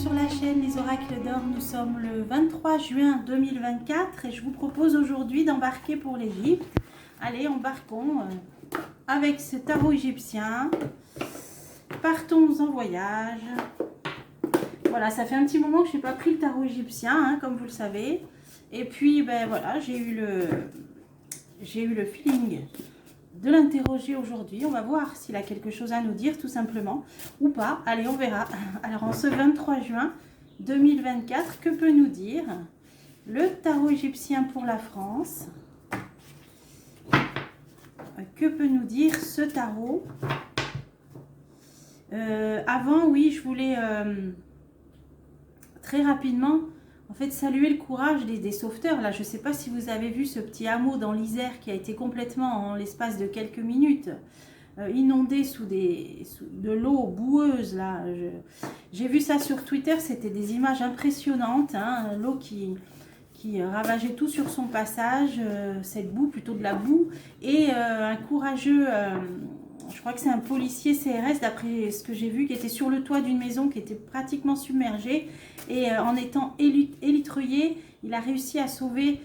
sur la chaîne Les Oracles d'Or. Nous sommes le 23 juin 2024 et je vous propose aujourd'hui d'embarquer pour l'Égypte. Allez, embarquons avec ce tarot égyptien. Partons en voyage. Voilà, ça fait un petit moment que je n'ai pas pris le tarot égyptien, hein, comme vous le savez. Et puis, ben voilà, j'ai eu le feeling de l'interroger aujourd'hui. On va voir s'il a quelque chose à nous dire, tout simplement, ou pas. Allez, on verra. Alors, en ce 23 juin 2024, que peut nous dire le tarot égyptien pour la France? Que peut nous dire ce tarot? Avant, oui, je voulais très rapidement, en fait, saluer le courage des sauveteurs. Là, je ne sais pas si vous avez vu ce petit hameau dans l'Isère qui a été complètement, en l'espace de quelques minutes, inondé sous de l'eau boueuse. Là, j'ai vu ça sur Twitter. C'était des images impressionnantes, hein, l'eau qui ravageait tout sur son passage, cette boue, plutôt de la boue, et un courageux, je crois que c'est un policier CRS, d'après ce que j'ai vu, qui était sur le toit d'une maison qui était pratiquement submergée, et en étant élitreillé, il a réussi à sauver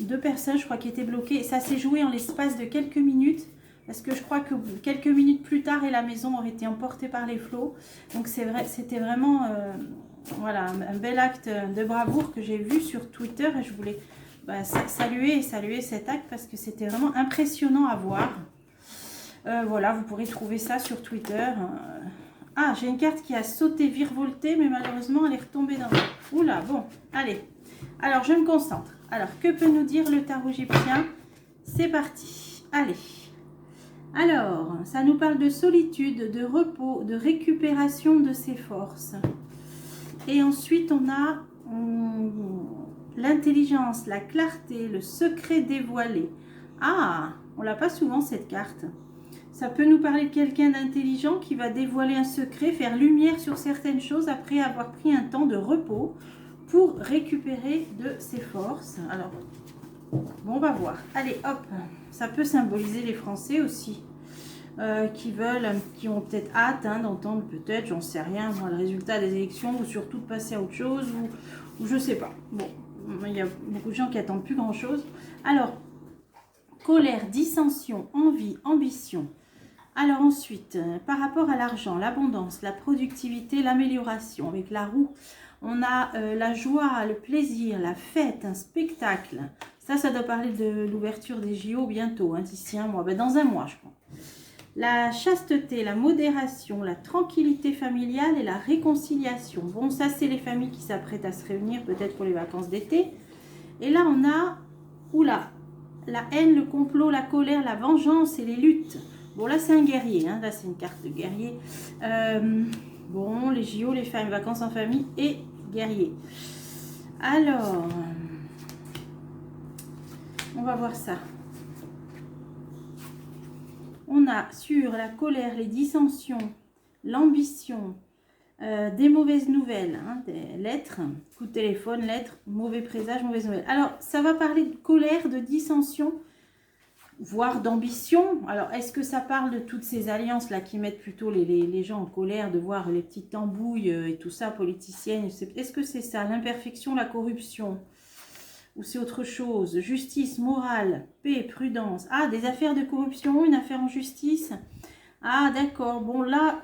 deux personnes, je crois, qui étaient bloquées, et ça s'est joué en l'espace de quelques minutes, parce que je crois que quelques minutes plus tard, et la maison aurait été emportée par les flots. Donc c'est vrai, c'était vraiment voilà, un bel acte de bravoure que j'ai vu sur Twitter, et je voulais saluer cet acte parce que c'était vraiment impressionnant à voir. Voilà, vous pourrez trouver ça sur Twitter. Ah, j'ai une carte qui a sauté, virevolté, mais malheureusement elle est retombée dans le... Oula, bon, allez. Alors, je me concentre. Alors, que peut nous dire le tarot égyptien? C'est parti. Allez. Alors, ça nous parle de solitude, de repos, de récupération de ses forces. Et ensuite, on a l'intelligence, la clarté, le secret dévoilé. Ah, on l'a pas souvent cette carte. Ça peut nous parler de quelqu'un d'intelligent qui va dévoiler un secret, faire lumière sur certaines choses après avoir pris un temps de repos pour récupérer de ses forces. Alors, bon, on va voir. Allez, hop, ça peut symboliser les Français aussi. Qui ont peut-être hâte d'entendre, peut-être, j'en sais rien, moi, le résultat des élections, ou surtout de passer à autre chose, ou je sais pas. Bon, il y a beaucoup de gens qui attendent plus grand chose. Alors, colère, dissension, envie, ambition. Alors ensuite, par rapport à l'argent, l'abondance, la productivité, l'amélioration, avec la roue, on a la joie, le plaisir, la fête, un spectacle. Ça doit parler de l'ouverture des JO bientôt, d'ici un mois, dans un mois je crois. La chasteté, la modération, la tranquillité familiale et la réconciliation. Bon, ça, c'est les familles qui s'apprêtent à se réunir, peut-être pour les vacances d'été. Et là, on a, oula, la haine, le complot, la colère, la vengeance et les luttes. Bon, là, c'est un guerrier. Là, c'est une carte de guerrier. Bon, les JO, les vacances en famille et guerrier. Alors, on va voir ça. On a sur la colère, les dissensions, l'ambition, des mauvaises nouvelles, des lettres, coup de téléphone, lettres, mauvais présage, mauvaises nouvelles. Alors, ça va parler de colère, de dissension, voire d'ambition. Alors, est-ce que ça parle de toutes ces alliances-là qui mettent plutôt les gens en colère, de voir les petites tambouilles et tout ça, politiciennes? Est-ce que c'est ça, l'imperfection, la corruption? Ou c'est autre chose? Justice, morale, paix, prudence. Ah, des affaires de corruption, une affaire en justice. Ah, d'accord. Bon, là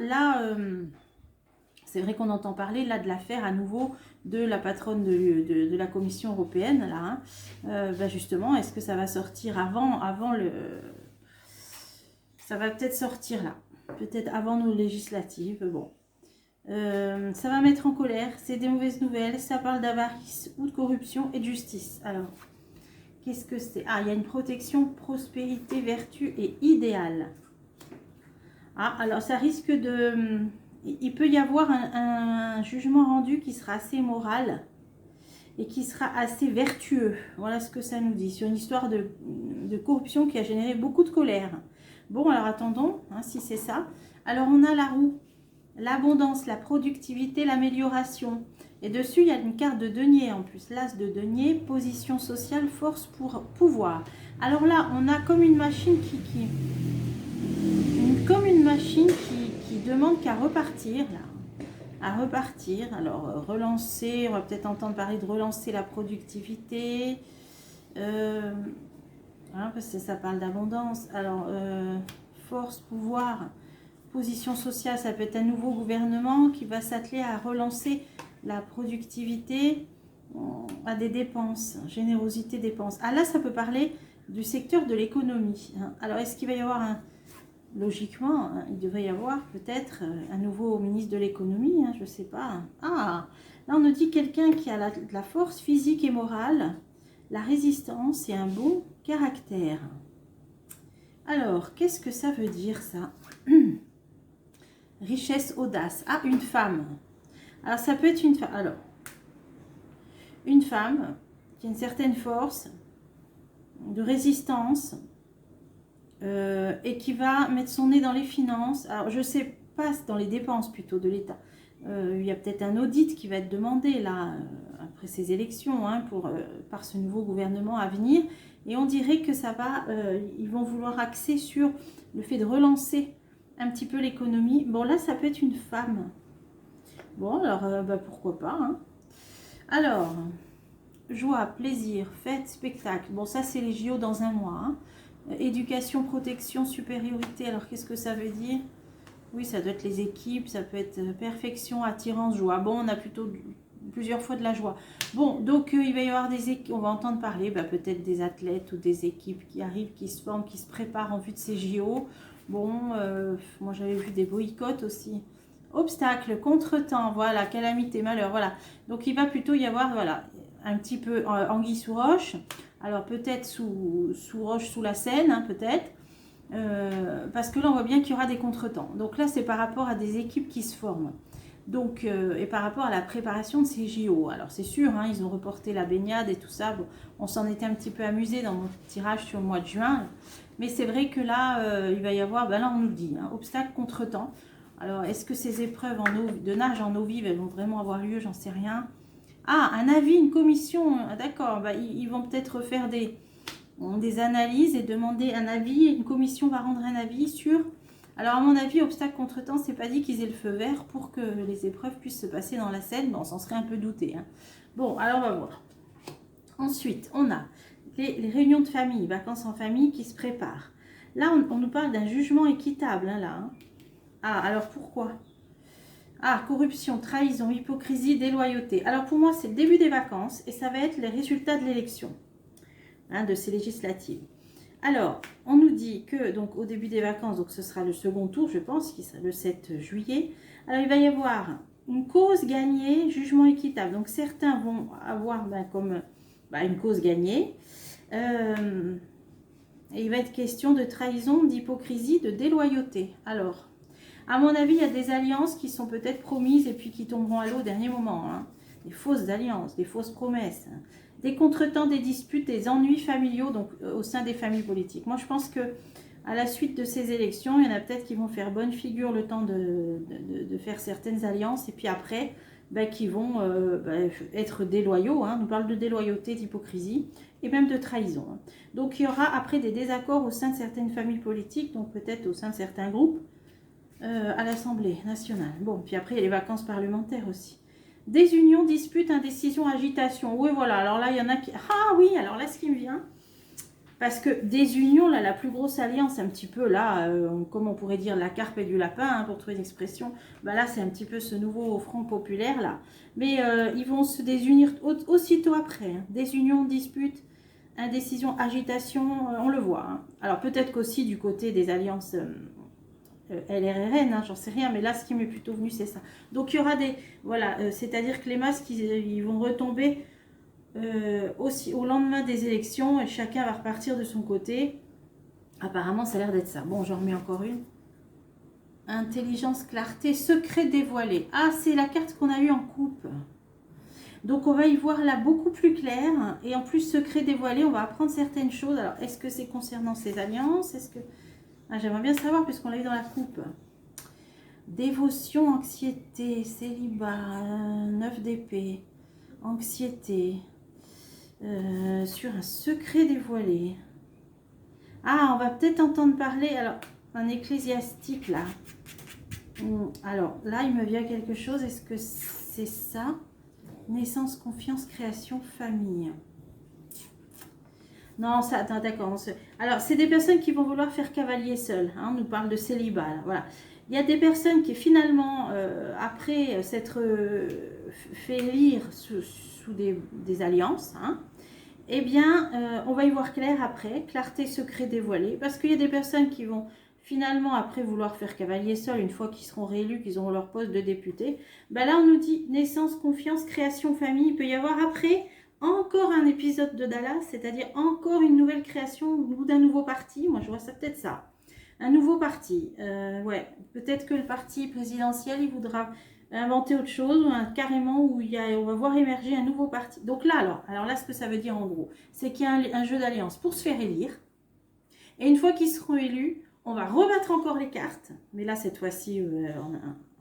c'est vrai qu'on entend parler là de l'affaire à nouveau de la patronne de la Commission européenne. Là, justement, est-ce que ça va sortir avant le... Ça va peut-être sortir là. Peut-être avant nos législatives. Bon. Ça va mettre en colère, c'est des mauvaises nouvelles, ça parle d'avarice ou de corruption et de justice. Alors, qu'est-ce que c'est? Ah, il y a une protection, prospérité, vertu et idéal. Ah, alors ça risque de... Il peut y avoir un jugement rendu qui sera assez moral et qui sera assez vertueux. Voilà ce que ça nous dit, sur une histoire de corruption qui a généré beaucoup de colère. Bon, alors attendons, si c'est ça. Alors, on a la roue. L'abondance, la productivité, l'amélioration. Et dessus, il y a une carte de denier en plus. L'as de denier, position sociale, force pour pouvoir. Alors là, on a comme une machine qui demande qu'à repartir. Là. à repartir. Alors, relancer, on va peut-être entendre parler de relancer la productivité. Hein, parce que ça parle d'abondance. Alors, force, pouvoir, position sociale, ça peut être un nouveau gouvernement qui va s'atteler à relancer la productivité à des dépenses, générosité, dépenses. Ah là, ça peut parler du secteur de l'économie. Hein. Alors, est-ce qu'il va y avoir un... Logiquement, hein, il devrait y avoir peut-être un nouveau ministre de l'économie, hein, je ne sais pas. Ah, là on nous dit quelqu'un qui a de la force physique et morale, la résistance et un bon caractère. Alors, qu'est-ce que ça veut dire ça? Richesse, audace. Ah, une femme. Alors, ça peut être une femme. Alors, une femme qui a une certaine force de résistance, et qui va mettre son nez dans les finances. Alors, je ne sais pas, dans les dépenses plutôt de l'État. Il y a peut-être un audit qui va être demandé là, après ces élections, hein, par ce nouveau gouvernement à venir. Et on dirait que ça va, ils vont vouloir axer sur le fait de relancer un petit peu l'économie. Bon, là, ça peut être une femme. Bon, alors, pourquoi pas. Hein. Alors, joie, plaisir, fête, spectacle. Bon, ça, c'est les JO dans un mois. Hein. Éducation, protection, supériorité. Alors, qu'est-ce que ça veut dire? Oui, ça doit être les équipes, ça peut être perfection, attirance, joie. Bon, on a plutôt plusieurs fois de la joie. Bon, donc il va y avoir des équipes, on va entendre parler peut-être des athlètes ou des équipes qui arrivent, qui se forment, qui se préparent en vue de ces JO. Bon, moi j'avais vu des boycotts aussi. Obstacles, contretemps, voilà, calamité, malheur, voilà. Donc il va plutôt y avoir, voilà, un petit peu anguille sous roche. Alors peut-être sous roche, sous la Seine, hein, peut-être. Parce que là on voit bien qu'il y aura des contretemps. Donc là c'est par rapport à des équipes qui se forment. Donc, et par rapport à la préparation de ces JO. Alors c'est sûr, hein, ils ont reporté la baignade et tout ça. Bon, on s'en était un petit peu amusé dans mon tirage sur le mois de juin. Mais c'est vrai que là, il va y avoir, là on nous dit, hein, obstacle, contretemps. Alors est-ce que ces épreuves de nage en eau vive, elles vont vraiment avoir lieu? J'en sais rien. Ah, un avis, une commission. D'accord, ils vont peut-être faire des analyses et demander un avis. Une commission va rendre un avis sur... Alors à mon avis, obstacle contretemps, c'est pas dit qu'ils aient le feu vert pour que les épreuves puissent se passer dans la Seine. Bon, on s'en serait un peu douté. Hein. Bon, alors on va voir. Ensuite, on a les réunions de famille, vacances en famille qui se préparent. Là, on nous parle d'un jugement équitable. Hein, là. Hein. Ah, alors pourquoi? Ah, corruption, trahison, hypocrisie, déloyauté. Alors pour moi, c'est le début des vacances et ça va être les résultats de l'élection. Hein, de ces législatives. Alors, on nous dit que donc au début des vacances, donc ce sera le second tour, je pense, qui sera le 7 juillet. Alors, il va y avoir une cause gagnée, jugement équitable. Donc, certains vont avoir comme une cause gagnée. Et il va être question de trahison, d'hypocrisie, de déloyauté. Alors, à mon avis, il y a des alliances qui sont peut-être promises et puis qui tomberont à l'eau au dernier moment. Hein. Des fausses alliances, des fausses promesses. Hein. Des contretemps, des disputes, des ennuis familiaux donc au sein des familles politiques. Moi, je pense que à la suite de ces élections, il y en a peut-être qui vont faire bonne figure le temps de faire certaines alliances et puis après, qui vont être déloyaux. Hein. On nous parle de déloyauté, d'hypocrisie et même de trahison. Hein. Donc, il y aura après des désaccords au sein de certaines familles politiques, donc peut-être au sein de certains groupes à l'Assemblée nationale. Bon, puis après, il y a les vacances parlementaires aussi. Désunion, dispute, indécision, agitation. Oui, voilà. Alors là, il y en a qui... Ah oui, alors là, ce qui me vient... Parce que désunion, là, la plus grosse alliance, un petit peu, là, comme on pourrait dire, la carpe et du lapin, hein, pour trouver une expression. Là, c'est un petit peu ce nouveau Front populaire, là. Mais ils vont se désunir aussitôt après. Hein. Désunion, dispute, indécision, agitation, on le voit. Hein. Alors, peut-être qu'aussi du côté des alliances... LRRN, hein, j'en sais rien, mais là, ce qui m'est plutôt venu, c'est ça. Donc, il y aura des... Voilà, c'est-à-dire que les masques, ils vont retomber aussi au lendemain des élections et chacun va repartir de son côté. Apparemment, ça a l'air d'être ça. Bon, j'en remets encore une. Intelligence, clarté, secret dévoilé. Ah, c'est la carte qu'on a eue en coupe. Donc, on va y voir là beaucoup plus clair. Et en plus, secret dévoilé, on va apprendre certaines choses. Alors, est-ce que c'est concernant ces alliances? Est-ce que... Ah, j'aimerais bien savoir puisqu'on l'a eu dans la coupe. Dévotion, anxiété, célibat, 9 d'épée, anxiété, sur un secret dévoilé. Ah, on va peut-être entendre parler, alors, un ecclésiastique là. Alors, là, il me vient quelque chose. Est-ce que c'est ça? Naissance, confiance, création, famille. Non, ça, attends, d'accord. Alors, c'est des personnes qui vont vouloir faire cavalier seul. Hein, on nous parle de célibat, là, voilà. Il y a des personnes qui, finalement, après s'être fait lire sous des alliances, hein, eh bien, on va y voir clair après, clarté, secret dévoilé, parce qu'il y a des personnes qui vont finalement, après vouloir faire cavalier seul, une fois qu'ils seront réélus, qu'ils auront leur poste de député, ben là, on nous dit naissance, confiance, création, famille. Il peut y avoir après encore un épisode de Dallas, c'est-à-dire encore une nouvelle création ou d'un nouveau parti. Moi, je vois ça peut-être ça. Un nouveau parti. Ouais, peut-être que le parti présidentiel, il voudra inventer autre chose, ou carrément où on va voir émerger un nouveau parti. Donc là, alors là, ce que ça veut dire en gros, c'est qu'il y a un jeu d'alliance pour se faire élire. Et une fois qu'ils seront élus, on va rebattre encore les cartes, mais là, cette fois-ci,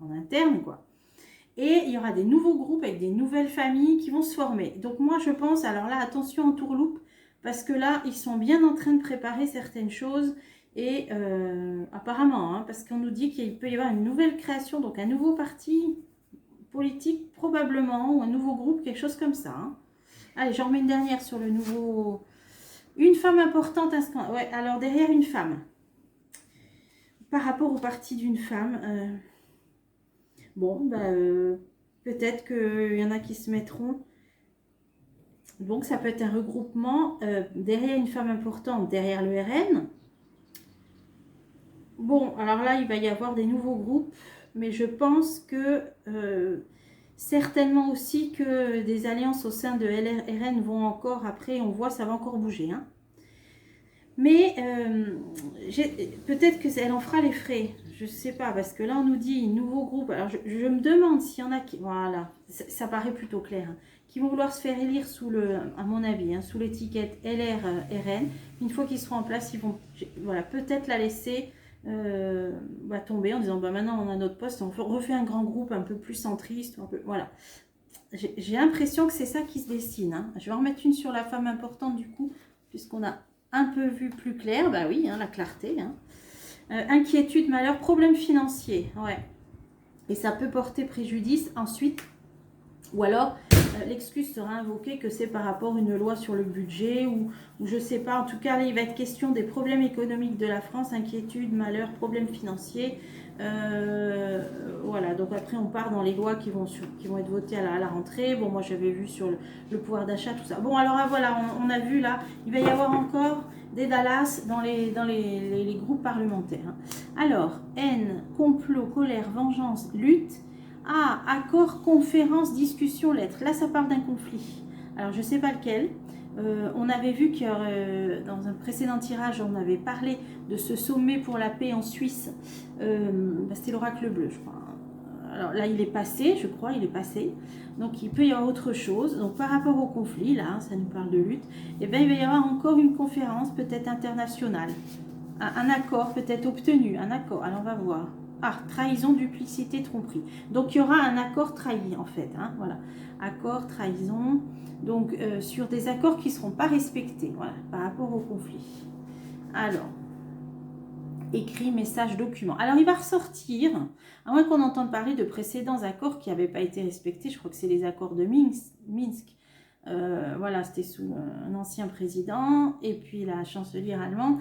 en interne, quoi. Et il y aura des nouveaux groupes avec des nouvelles familles qui vont se former. Donc moi, je pense, alors là, attention en tourloupe, parce que là, ils sont bien en train de préparer certaines choses. Et apparemment, hein, parce qu'on nous dit qu'il peut y avoir une nouvelle création, donc un nouveau parti politique probablement, ou un nouveau groupe, quelque chose comme ça. Hein. Allez, j'en remets une dernière sur le nouveau... Une femme importante, ouais, alors derrière une femme. Par rapport au parti d'une femme, bon, bah, peut-être qu'il y en a qui se mettront. Donc, ça peut être un regroupement derrière une femme importante, derrière le RN. Bon, alors là, il va y avoir des nouveaux groupes, mais je pense que certainement aussi que des alliances au sein de RN vont encore, après, on voit, ça va encore bouger. Hein. Mais peut-être qu'elle en fera les frais. Je ne sais pas, parce que là, on nous dit nouveau groupe. Alors, je me demande s'il y en a qui... Voilà, ça paraît plutôt clair. Hein, qui vont vouloir se faire élire sous le... À mon avis, hein, sous l'étiquette LR-RN. Une fois qu'ils seront en place, ils vont... Voilà, peut-être la laisser tomber en disant, maintenant, on a notre poste. On refait un grand groupe un peu plus centriste. Un peu, voilà. J'ai l'impression que c'est ça qui se dessine. Hein. Je vais en remettre une sur la femme importante, du coup, puisqu'on a... un peu vu plus clair, bah oui, hein, la clarté. Hein. Inquiétude, malheur, problème financier, ouais. Et ça peut porter préjudice ensuite. Ou alors, l'excuse sera invoquée que c'est par rapport à une loi sur le budget ou je sais pas. En tout cas, là, il va être question des problèmes économiques de la France, inquiétude, malheur, problème financier. Voilà, donc après on part dans les lois qui vont être votées à la rentrée. Bon, moi j'avais vu sur le pouvoir d'achat, tout ça. Bon, alors voilà, on a vu là, il va y avoir encore des Dallas dans les groupes parlementaires. Hein. Alors, haine, complot, colère, vengeance, lutte. Ah, accord, conférence, discussion, lettre. Là, ça parle d'un conflit. Alors, je ne sais pas lequel. On avait vu que dans un précédent tirage, on avait parlé de ce sommet pour la paix en Suisse. C'était l'oracle bleu, je crois. Alors là, il est passé, je crois, il est passé. Donc, il peut y avoir autre chose. Donc, par rapport au conflit, là, ça nous parle de lutte. Et bien, il va y avoir encore une conférence, peut-être internationale. Un accord peut-être obtenu, un accord. Alors, on va voir. Ah, trahison, duplicité, tromperie. Donc, il y aura un accord trahi, en fait. Hein, voilà. Accord, trahison. Donc, sur des accords qui ne seront pas respectés, voilà, par rapport au conflit. Alors, écrit, message, document. Alors, il va ressortir, à moins qu'on entende parler de précédents accords qui n'avaient pas été respectés. Je crois que c'est les accords de Minsk. Voilà, c'était sous un ancien président et puis la chancelière allemande.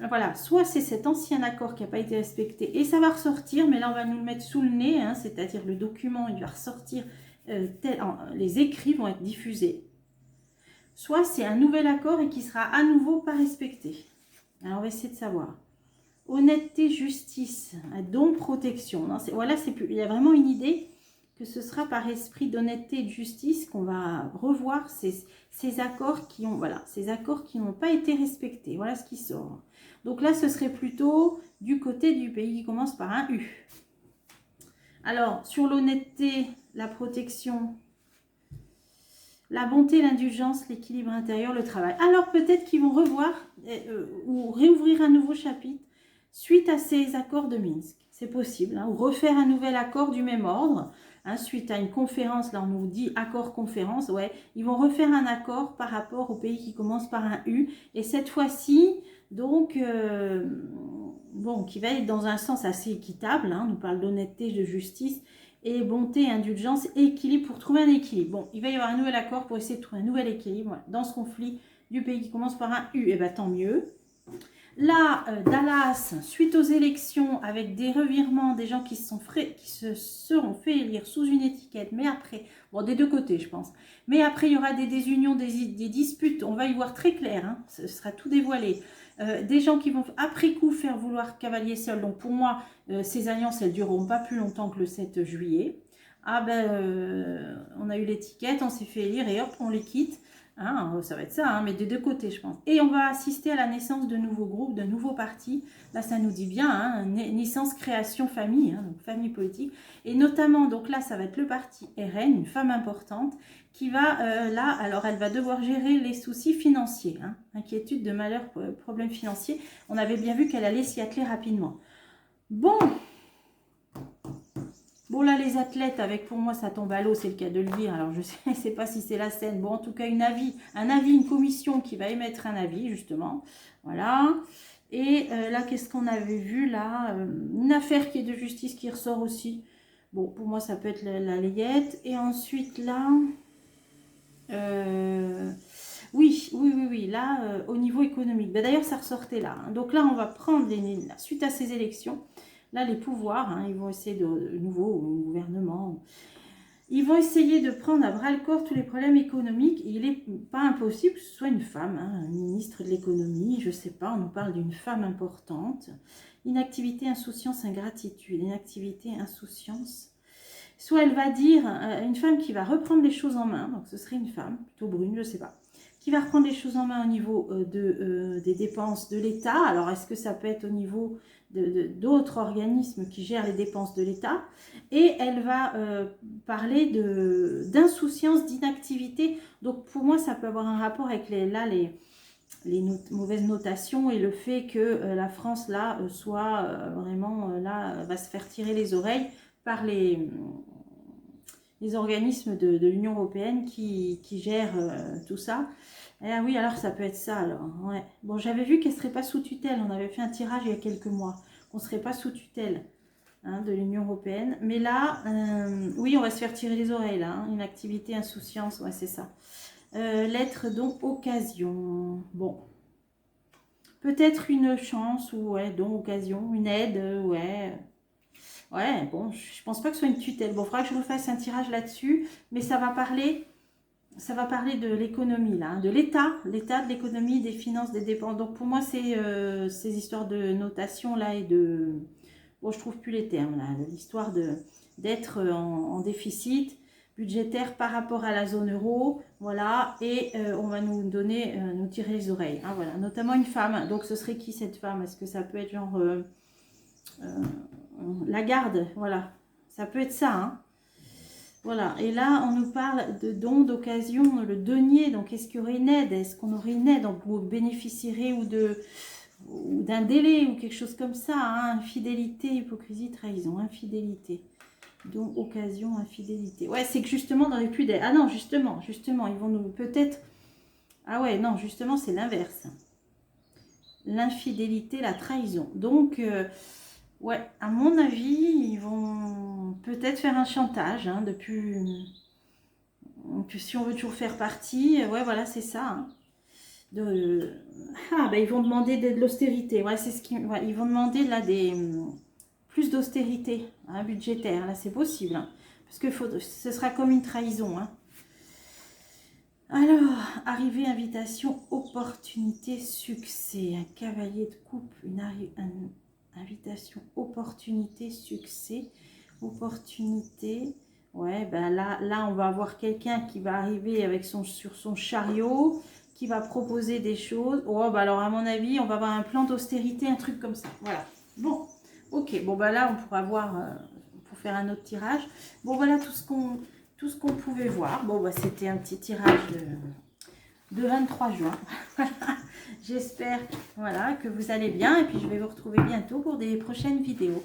Voilà, soit c'est cet ancien accord qui n'a pas été respecté et ça va ressortir, mais là on va nous le mettre sous le nez, hein, c'est-à-dire le document, il va ressortir, les écrits vont être diffusés. Soit c'est un nouvel accord et qui sera à nouveau pas respecté. Alors on va essayer de savoir. Honnêteté, justice, don, protection. Non, voilà, il y a vraiment une idée que ce sera par esprit d'honnêteté et de justice qu'on va revoir ces accords qui ont, voilà, ces accords qui n'ont pas été respectés. Voilà ce qui sort. Donc là, ce serait plutôt du côté du pays qui commence par un U. Alors, sur l'honnêteté, la protection, la bonté, l'indulgence, l'équilibre intérieur, le travail. Alors, peut-être qu'ils vont revoir ou réouvrir un nouveau chapitre suite à ces accords de Minsk. C'est possible. Hein, ou refaire un nouvel accord du même ordre. Hein, suite à une conférence, là on nous dit accord-conférence, ouais, ils vont refaire un accord par rapport au pays qui commence par un U. Et cette fois-ci, donc, bon, qui va être dans un sens assez équitable, hein, on nous parle d'honnêteté, de justice, et bonté, indulgence, et équilibre pour trouver un équilibre. Bon, il va y avoir un nouvel accord pour essayer de trouver un nouvel équilibre voilà, dans ce conflit du pays qui commence par un U, et bien tant mieux. Là, Dallas, suite aux élections, avec des revirements, des gens qui se seront fait élire sous une étiquette, mais après, bon, des deux côtés, je pense. Mais après, il y aura des désunions, des disputes, on va y voir très clair, hein, ce sera tout dévoilé. Des gens qui vont, après coup, faire vouloir cavalier seul. Donc, pour moi, ces alliances, elles dureront pas plus longtemps que le 7 juillet. Ah ben, on a eu l'étiquette, on s'est fait élire et hop, on les quitte. Hein, ça va être ça, hein, mais des deux côtés, je pense. Et on va assister à la naissance de nouveaux groupes, de nouveaux partis. Là, ça nous dit bien, hein, naissance, création, famille, hein, donc famille politique. Et notamment, donc là, ça va être le parti RN, une femme importante, qui va, là, alors elle va devoir gérer les soucis financiers. Hein, inquiétude, de malheur, problèmes financiers. On avait bien vu qu'elle allait s'y atteler rapidement. Bon, bon là les athlètes, avec pour moi ça tombe à l'eau, c'est le cas de le dire, alors je ne sais pas si c'est la scène, bon en tout cas un avis, une commission qui va émettre un avis justement, voilà. Et là qu'est-ce qu'on avait vu là, une affaire qui est de justice qui ressort aussi, bon pour moi ça peut être la layette. Et ensuite là, oui, là au niveau économique, ben, d'ailleurs ça ressortait là, hein. Donc là on va prendre suite à ces élections. Là, les pouvoirs, hein, ils vont essayer de nouveau gouvernement, ils vont essayer de prendre à bras le corps tous les problèmes économiques. Il n'est pas impossible que ce soit une femme, hein, un ministre de l'économie, je ne sais pas, on nous parle d'une femme importante. Inactivité, insouciance, ingratitude. Inactivité, insouciance. Soit elle va dire, une femme qui va reprendre les choses en main, donc ce serait une femme, plutôt brune, je ne sais pas, qui va reprendre les choses en main au niveau des dépenses de l'État. Alors, est-ce que ça peut être au niveau d'autres organismes qui gèrent les dépenses de l'État? Et elle va parler d'insouciance, d'inactivité. Donc, pour moi, ça peut avoir un rapport avec les mauvaises notations et le fait que la France, là, soit vraiment, là, va se faire tirer les oreilles par les organismes de l'Union européenne qui gèrent tout ça. Eh oui, alors ça peut être ça alors. Ouais. Bon, j'avais vu qu'elle ne serait pas sous tutelle. On avait fait un tirage il y a quelques mois. On ne serait pas sous tutelle, hein, de l'Union européenne. Mais là, oui, on va se faire tirer les oreilles là. Hein. Une activité, insouciance, ouais, c'est ça. Lettre don occasion. Bon. Peut-être une chance ou ouais, don occasion, une aide, ouais. Ouais, bon, je pense pas que ce soit une tutelle. Bon, il faudra que je refasse un tirage là-dessus, mais ça va parler de l'économie, là, hein, de l'État, de l'économie, des finances, des dépenses. Donc, pour moi, c'est ces histoires de notation, là, et de... Bon, je trouve plus les termes, là. L'histoire d'être en déficit budgétaire par rapport à la zone euro, voilà, et on va nous donner, nous tirer les oreilles, hein, voilà, notamment une femme. Donc, ce serait qui, cette femme? Est-ce que ça peut être genre... Lagarde, voilà, ça peut être ça, hein. Voilà, et là on nous parle de dons d'occasion, le denier, donc est-ce qu'il y aurait une aide, est-ce qu'on aurait une aide, donc vous bénéficierez ou d'un délai ou quelque chose comme ça, hein. Infidélité, hypocrisie, trahison, infidélité, don, occasion, infidélité, ouais, c'est que justement dans les plus d'aide, ah non, justement, ils vont nous peut-être, ah ouais, non, justement c'est l'inverse, l'infidélité, la trahison, donc... ouais, à mon avis, ils vont peut-être faire un chantage, hein, que si on veut toujours faire partie, ouais, voilà, c'est ça. Hein, ben ils vont demander de l'austérité, ouais, c'est ouais, ils vont demander là plus d'austérité, hein, budgétaire, là c'est possible, hein, parce que ce sera comme une trahison. Hein. Alors, arrivée, invitation, opportunité, succès, un cavalier de coupe, invitation, opportunité, succès, opportunité. Ouais, ben là on va avoir quelqu'un qui va arriver avec sur son chariot, qui va proposer des choses. Oh, ben alors à mon avis, on va avoir un plan d'austérité, un truc comme ça. Voilà. Bon, ok. Bon, ben là, on pourra voir pour faire un autre tirage. Bon, voilà tout ce qu'on pouvait voir. Bon, ben, c'était un petit tirage de 23 juin. J'espère voilà, que vous allez bien et puis je vais vous retrouver bientôt pour des prochaines vidéos.